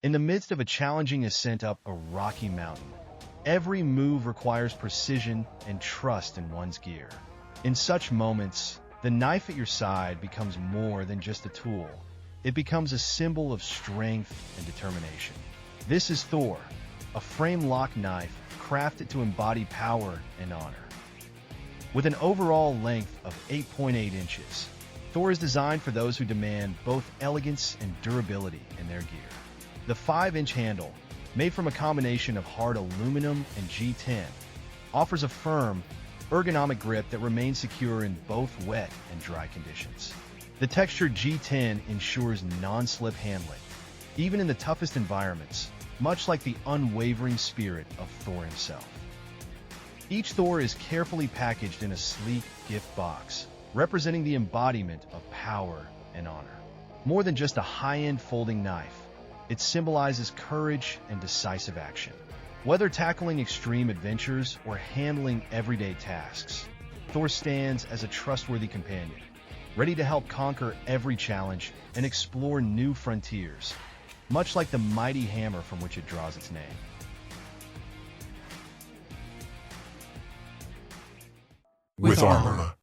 In the midst of a challenging ascent up a rocky mountain, every move requires precision and trust in one's gear. In such moments, the knife at your side becomes more than just a tool. It becomes a symbol of strength and determination. This is Thor, a frame-lock knife crafted to embody power and honor. With an overall length of 8.8 inches, Thor is designed for those who demand both elegance and durability in their gear. The 5-inch handle, made from a combination of hard aluminum and G10, offers a firm, ergonomic grip that remains secure in both wet and dry conditions. The textured G10 ensures non-slip handling, even in the toughest environments, much like the unwavering spirit of Thor himself. Each Thor is carefully packaged in a sleek gift box, representing the embodiment of power and honor. More than just a high-end folding knife, it symbolizes courage and decisive action. Whether tackling extreme adventures or handling everyday tasks, Thor stands as a trustworthy companion, ready to help conquer every challenge and explore new frontiers, much like the mighty hammer from which it draws its name. Witharmour.